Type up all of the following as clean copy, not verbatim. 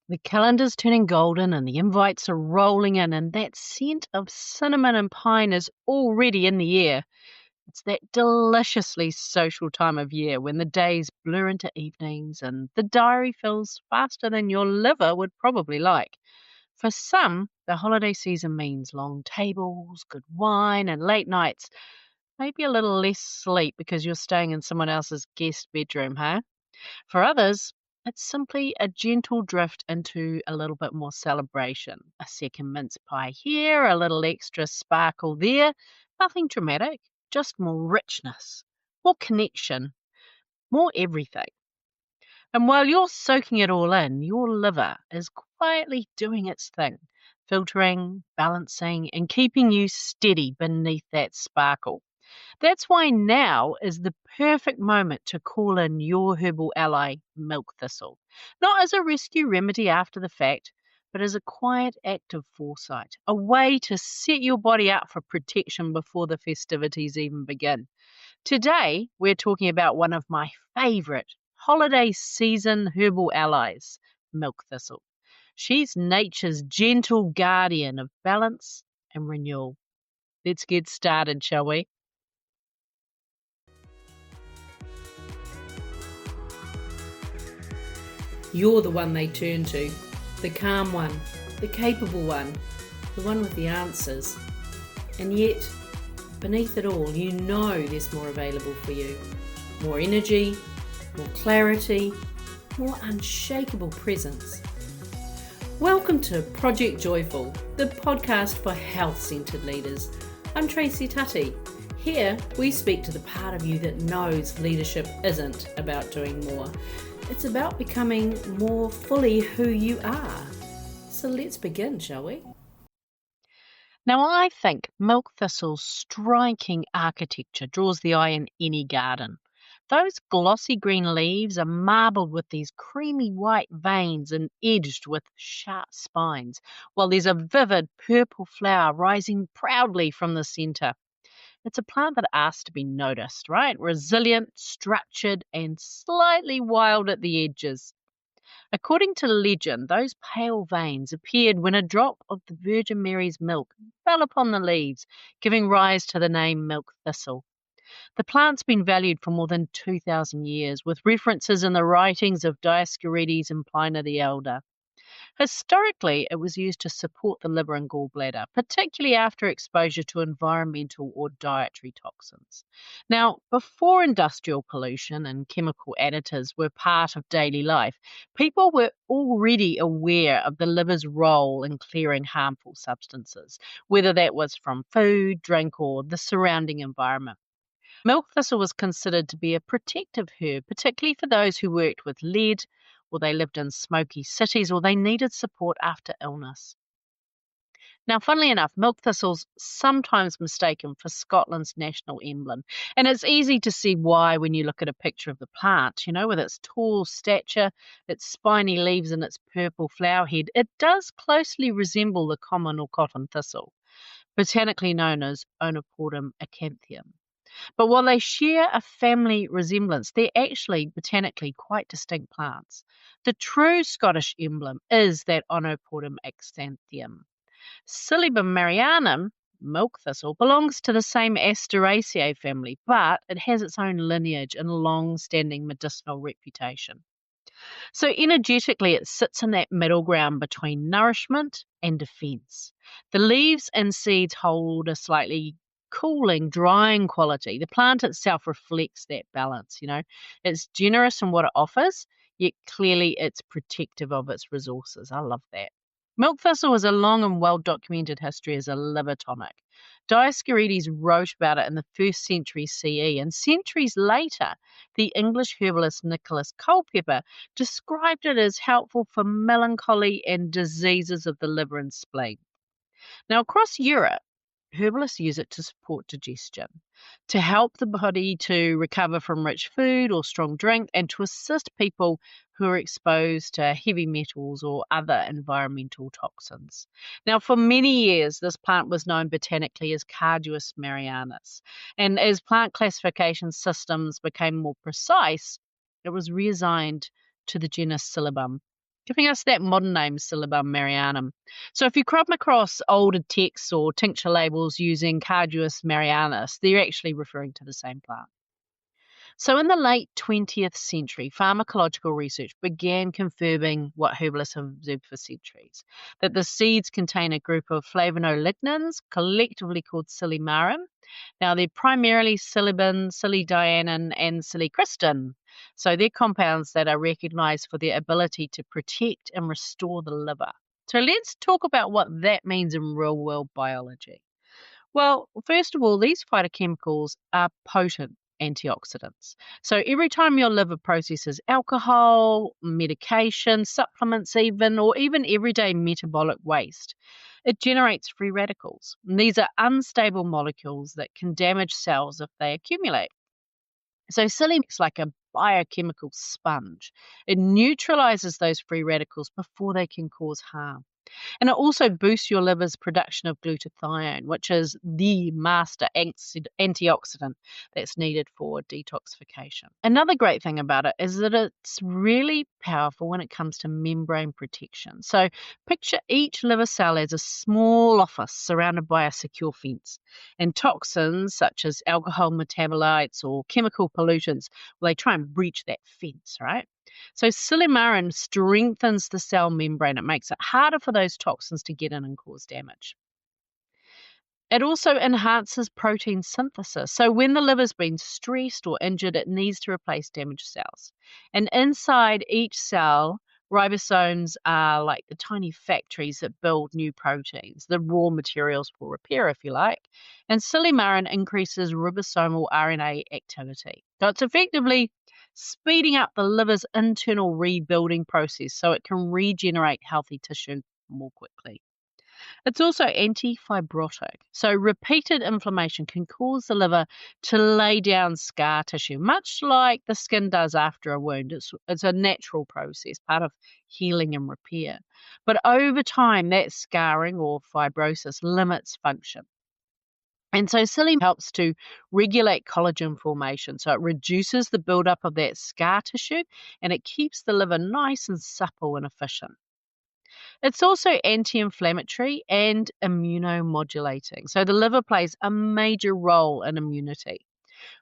The calendar's turning golden and the invites are rolling in, and that scent of cinnamon and pine is already in the air. It's that deliciously social time of year when the days blur into evenings and the diary fills faster than your liver would probably like. For some, the holiday season means long tables, good wine, and late nights. Maybe a little less sleep because you're staying in someone else's guest bedroom, huh? For others, it's simply a gentle drift into a little bit more celebration. A second mince pie here, a little extra sparkle there. Nothing dramatic, just more richness, more connection, more everything. And while you're soaking it all in, your liver is quietly doing its thing, filtering, balancing, and keeping you steady beneath that sparkle. That's why now is the perfect moment to call in your herbal ally, Milk Thistle. Not as a rescue remedy after the fact, but as a quiet act of foresight, a way to set your body up for protection before the festivities even begin. Today, we're talking about one of my favourite holiday season herbal allies, Milk Thistle. She's nature's gentle guardian of balance and renewal. Let's get started, shall we? You're the one they turn to, the calm one, the capable one, the one with the answers. And yet, beneath it all, you know there's more available for you. More energy, more clarity, more unshakable presence. Welcome to Project Joyful, the podcast for health-centered leaders. I'm Tracy Tutty. Here, we speak to the part of you that knows leadership isn't about doing more. It's about becoming more fully who you are. So let's begin, shall we? Now, I think Milk Thistle's striking architecture draws the eye in any garden. Those glossy green leaves are marbled with these creamy white veins and edged with sharp spines, while there's a vivid purple flower rising proudly from the centre. It's a plant that asks to be noticed, right? Resilient, structured, and slightly wild at the edges. According to legend, those pale veins appeared when a drop of the Virgin Mary's milk fell upon the leaves, giving rise to the name Milk Thistle. The plant's been valued for more than 2,000 years, with references in the writings of Dioscorides and Pliny the Elder. Historically, it was used to support the liver and gallbladder, particularly after exposure to environmental or dietary toxins. Now, before industrial pollution and chemical additives were part of daily life, people were already aware of the liver's role in clearing harmful substances, whether that was from food, drink, or the surrounding environment. Milk thistle was considered to be a protective herb, particularly for those who worked with lead, or they lived in smoky cities, or they needed support after illness. Now, funnily enough, milk thistle's sometimes mistaken for Scotland's national emblem. And it's easy to see why when you look at a picture of the plant, with its tall stature, its spiny leaves, and its purple flower head. It does closely resemble the common or cotton thistle, botanically known as Onoportum acanthium. But while they share a family resemblance, they're actually botanically quite distinct plants. The true Scottish emblem is that Onoportum acanthium. Silybum marianum, milk thistle, belongs to the same Asteraceae family, but it has its own lineage and long-standing medicinal reputation. So energetically, it sits in that middle ground between nourishment and defense. The leaves and seeds hold a slightly cooling, drying quality. The plant itself reflects that balance, It's generous in what it offers, yet clearly it's protective of its resources. I love that. Milk thistle has a long and well-documented history as a liver tonic. Dioscorides wrote about it in the 1st century CE, and centuries later, the English herbalist Nicholas Culpeper described it as helpful for melancholy and diseases of the liver and spleen. Now, across Europe, herbalists use it to support digestion, to help the body to recover from rich food or strong drink, and to assist people who are exposed to heavy metals or other environmental toxins. Now, for many years, this plant was known botanically as Carduus marianus, and as plant classification systems became more precise, it was reassigned to the genus Silybum. giving us that modern name, Silybum marianum. So if you come across older texts or tincture labels using Carduus marianus, they're actually referring to the same plant. So in the late 20th century, pharmacological research began confirming what herbalists have observed for centuries, that the seeds contain a group of flavonolignans, collectively called silymarin. Now, they're primarily silybum, silidionin, and silicristin. So they're compounds that are recognized for their ability to protect and restore the liver. So let's talk about what that means in real-world biology. Well, first of all, these phytochemicals are potent antioxidants. So every time your liver processes alcohol, medication, supplements, or even everyday metabolic waste, it generates free radicals. And these are unstable molecules that can damage cells if they accumulate. So psyllium is like a biochemical sponge. It neutralizes those free radicals before they can cause harm. And it also boosts your liver's production of glutathione, which is the master antioxidant that's needed for detoxification. Another great thing about it is that it's really powerful when it comes to membrane protection. So picture each liver cell as a small office surrounded by a secure fence. And toxins such as alcohol metabolites or chemical pollutants, well, they try and breach that fence, right? So silymarin strengthens the cell membrane. It makes it harder for those toxins to get in and cause damage. It also enhances protein synthesis. So when the liver's been stressed or injured, it needs to replace damaged cells. And inside each cell, ribosomes are like the tiny factories that build new proteins, the raw materials for repair, if you like. And silymarin increases ribosomal RNA activity. So it's effectively speeding up the liver's internal rebuilding process so it can regenerate healthy tissue more quickly. It's also anti-fibrotic. So repeated inflammation can cause the liver to lay down scar tissue, much like the skin does after a wound. It's a natural process, part of healing and repair. But over time, that scarring or fibrosis limits function. And so psyllium helps to regulate collagen formation. So it reduces the buildup of that scar tissue and it keeps the liver nice and supple and efficient. It's also anti-inflammatory and immunomodulating. So the liver plays a major role in immunity.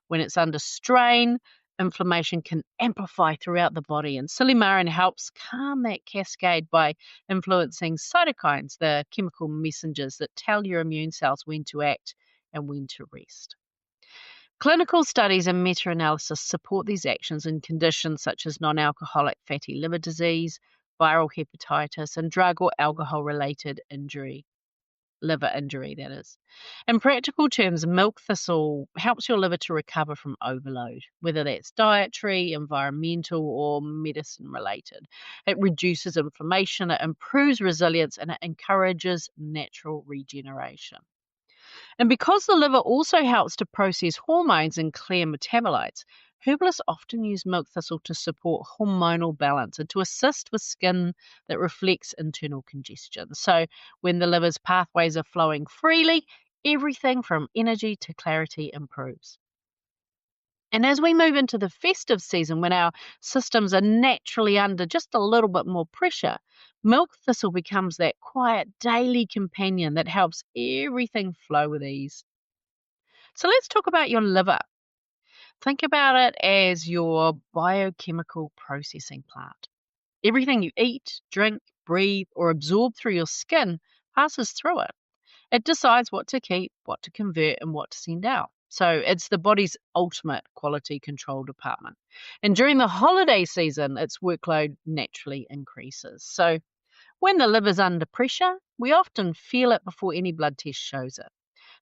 When it's under strain, inflammation can amplify throughout the body, and silymarin helps calm that cascade by influencing cytokines, the chemical messengers that tell your immune cells when to act and when to rest. Clinical studies and meta-analysis support these actions in conditions such as non-alcoholic fatty liver disease, viral hepatitis, and drug or alcohol-related injury, liver injury, that is. In practical terms, milk thistle helps your liver to recover from overload, whether that's dietary, environmental, or medicine-related. It reduces inflammation, it improves resilience, and it encourages natural regeneration. And because the liver also helps to process hormones and clear metabolites, herbalists often use milk thistle to support hormonal balance and to assist with skin that reflects internal congestion. So when the liver's pathways are flowing freely, everything from energy to clarity improves. And as we move into the festive season, when our systems are naturally under just a little bit more pressure, milk thistle becomes that quiet daily companion that helps everything flow with ease. So let's talk about your liver. Think about it as your biochemical processing plant. Everything you eat, drink, breathe, or absorb through your skin passes through it. It decides what to keep, what to convert, and what to send out. So it's the body's ultimate quality control department. And during the holiday season, its workload naturally increases. So when the liver's under pressure, we often feel it before any blood test shows it.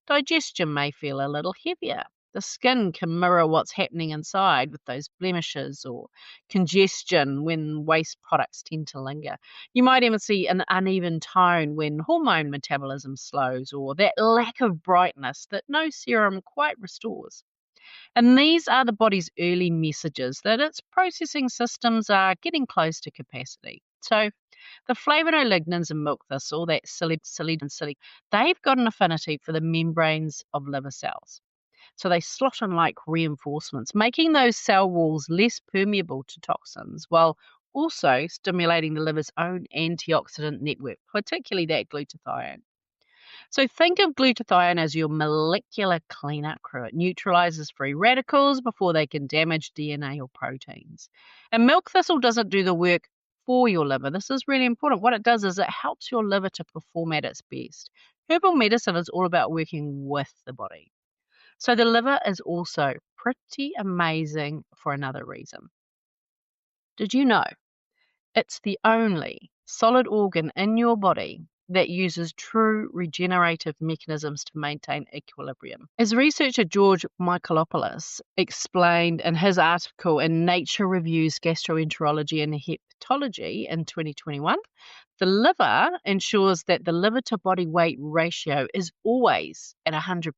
Digestion may feel a little heavier. The skin can mirror what's happening inside with those blemishes or congestion when waste products tend to linger. You might even see an uneven tone when hormone metabolism slows or that lack of brightness that no serum quite restores. And these are the body's early messages that its processing systems are getting close to capacity. So the flavonolignans in milk thistle, that silybum, they've got an affinity for the membranes of liver cells. So they slot in like reinforcements, making those cell walls less permeable to toxins while also stimulating the liver's own antioxidant network, particularly that glutathione. So think of glutathione as your molecular cleanup crew. It neutralizes free radicals before they can damage DNA or proteins. And milk thistle doesn't do the work for your liver. This is really important. What it does is it helps your liver to perform at its best. Herbal medicine is all about working with the body. So the liver is also pretty amazing for another reason. Did you know it's the only solid organ in your body that uses true regenerative mechanisms to maintain equilibrium? As researcher George Michalopoulos explained in his article in Nature Reviews Gastroenterology and Hepatology in 2021, the liver ensures that the liver to body weight ratio is always at 100%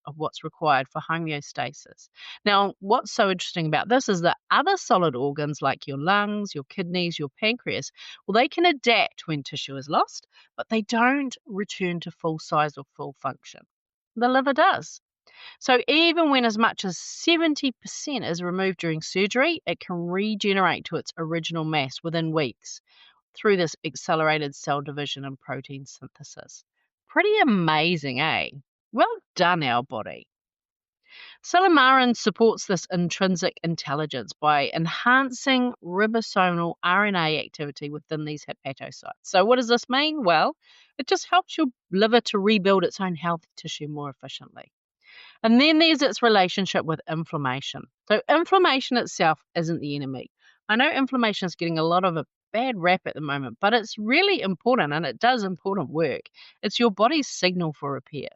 of what's required for homeostasis. Now, what's so interesting about this is that other solid organs like your lungs, your kidneys, your pancreas, well, they can adapt when tissue is lost, but they don't return to full size or full function. The liver does. So even when as much as 70% is removed during surgery, it can regenerate to its original mass within weeks through this accelerated cell division and protein synthesis. Pretty amazing, eh? Well done, our body. Silymarin supports this intrinsic intelligence by enhancing ribosomal RNA activity within these hepatocytes. So what does this mean? Well, it just helps your liver to rebuild its own healthy tissue more efficiently. And then there's its relationship with inflammation. So inflammation itself isn't the enemy. I know inflammation is getting a lot of a bad rap at the moment, but it's really important and it does important work. It's your body's signal for repair.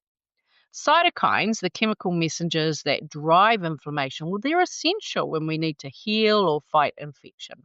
Cytokines, the chemical messengers that drive inflammation, well, they're essential when we need to heal or fight infection.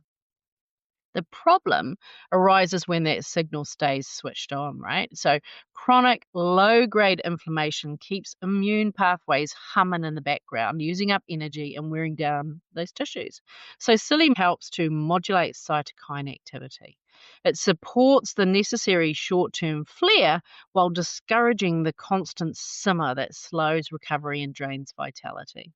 The problem arises when that signal stays switched on, right? So chronic low-grade inflammation keeps immune pathways humming in the background, using up energy and wearing down those tissues. So psyllium helps to modulate cytokine activity. It supports the necessary short-term flare while discouraging the constant simmer that slows recovery and drains vitality.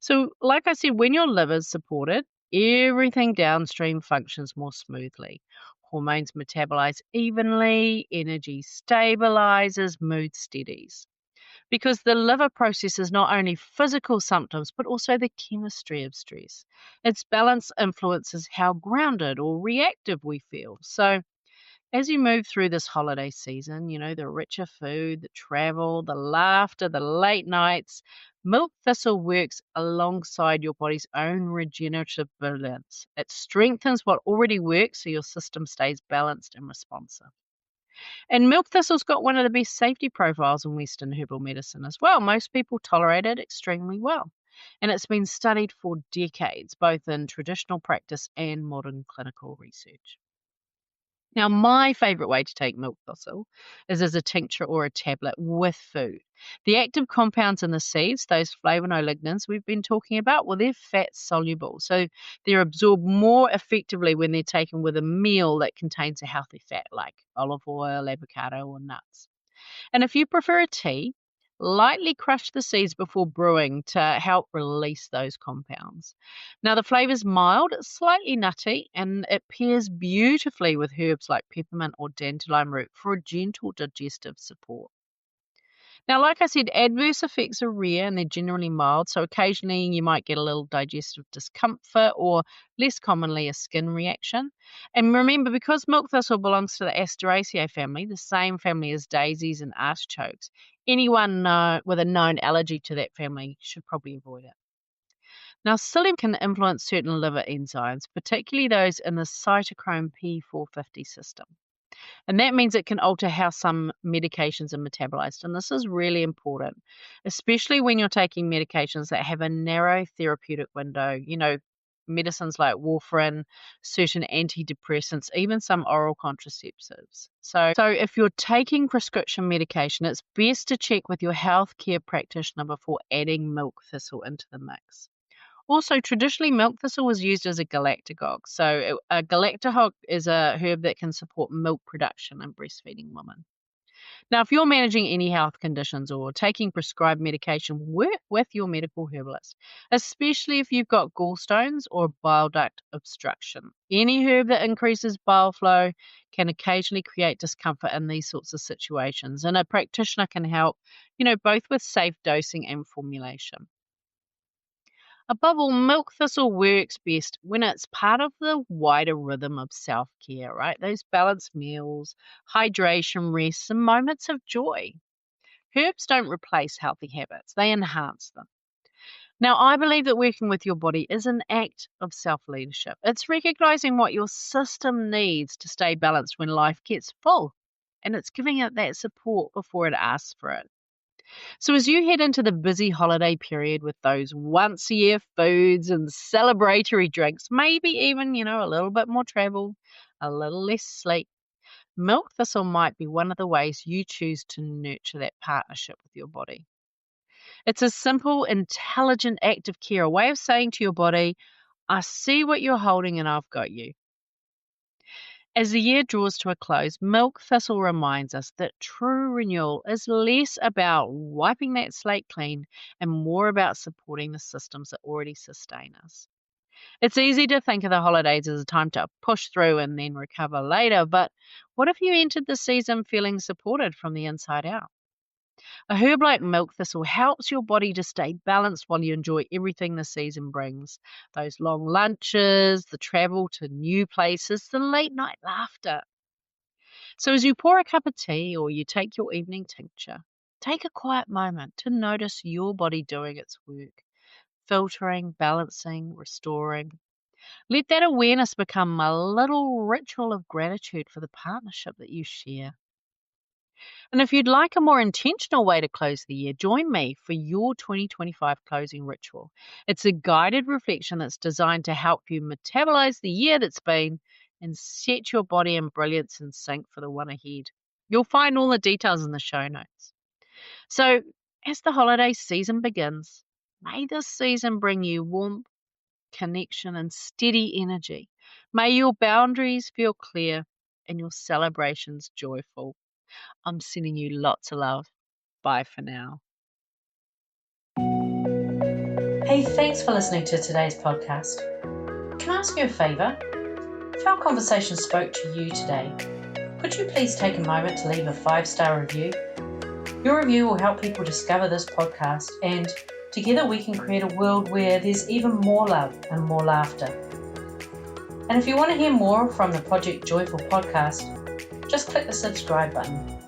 So, like I said, when your liver's supported, everything downstream functions more smoothly. Hormones metabolize evenly, energy stabilizes, mood steadies. Because the liver processes not only physical symptoms, but also the chemistry of stress. Its balance influences how grounded or reactive we feel. So, as you move through this holiday season, the richer food, the travel, the laughter, the late nights, milk thistle works alongside your body's own regenerative balance. It strengthens what already works so your system stays balanced and responsive. And milk thistle's got one of the best safety profiles in Western herbal medicine as well. Most people tolerate it extremely well. And it's been studied for decades, both in traditional practice and modern clinical research. Now, my favourite way to take milk thistle is as a tincture or a tablet with food. The active compounds in the seeds, those flavonolignin we've been talking about, well, they're fat soluble. So they're absorbed more effectively when they're taken with a meal that contains a healthy fat like olive oil, avocado, or nuts. And if you prefer a tea, lightly crush the seeds before brewing to help release those compounds. Now, the flavor's mild, slightly nutty, and it pairs beautifully with herbs like peppermint or dandelion root for a gentle digestive support. Now, like I said, adverse effects are rare and they're generally mild, so occasionally you might get a little digestive discomfort or less commonly a skin reaction. And remember, because milk thistle belongs to the Asteraceae family, the same family as daisies and artichokes, anyone with a known allergy to that family should probably avoid it. Now, psyllium can influence certain liver enzymes, particularly those in the cytochrome P450 system. And that means it can alter how some medications are metabolized. And this is really important, especially when you're taking medications that have a narrow therapeutic window, medicines like warfarin, certain antidepressants, even some oral contraceptives. So if you're taking prescription medication, it's best to check with your healthcare practitioner before adding milk thistle into the mix. Also, traditionally, milk thistle was used as a galactagogue. So, a galactagogue is a herb that can support milk production in breastfeeding women. Now, if you're managing any health conditions or taking prescribed medication, work with your medical herbalist, especially if you've got gallstones or bile duct obstruction. Any herb that increases bile flow can occasionally create discomfort in these sorts of situations, and a practitioner can help, both with safe dosing and formulation. Above all, milk thistle works best when it's part of the wider rhythm of self care, right? Those balanced meals, hydration, rest, and moments of joy. Herbs don't replace healthy habits, they enhance them. Now, I believe that working with your body is an act of self leadership. It's recognizing what your system needs to stay balanced when life gets full, and it's giving it that support before it asks for it. So, as you head into the busy holiday period with those once a year foods and celebratory drinks, maybe even, a little bit more travel, a little less sleep, milk thistle might be one of the ways you choose to nurture that partnership with your body. It's a simple, intelligent act of care, a way of saying to your body, I see what you're holding and I've got you. As the year draws to a close, milk thistle reminds us that true renewal is less about wiping that slate clean and more about supporting the systems that already sustain us. It's easy to think of the holidays as a time to push through and then recover later, but what if you entered the season feeling supported from the inside out? A herb like milk thistle helps your body to stay balanced while you enjoy everything the season brings. Those long lunches, the travel to new places, the late night laughter. So as you pour a cup of tea or you take your evening tincture, take a quiet moment to notice your body doing its work, filtering, balancing, restoring. Let that awareness become a little ritual of gratitude for the partnership that you share. And if you'd like a more intentional way to close the year, join me for your 2025 closing ritual. It's a guided reflection that's designed to help you metabolize the year that's been and set your body in brilliance and sync for the one ahead. You'll find all the details in the show notes. So, as the holiday season begins, may this season bring you warmth, connection, and steady energy. May your boundaries feel clear and your celebrations joyful. I'm sending you lots of love. Bye for now. Hey, thanks for listening to today's podcast. Can I ask you a favour? If our conversation spoke to you today, could you please take a moment to leave a 5-star review? Your review will help people discover this podcast, and together we can create a world where there's even more love and more laughter. And if you want to hear more from the Project Joyful podcast, just click the subscribe button.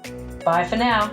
Bye for now.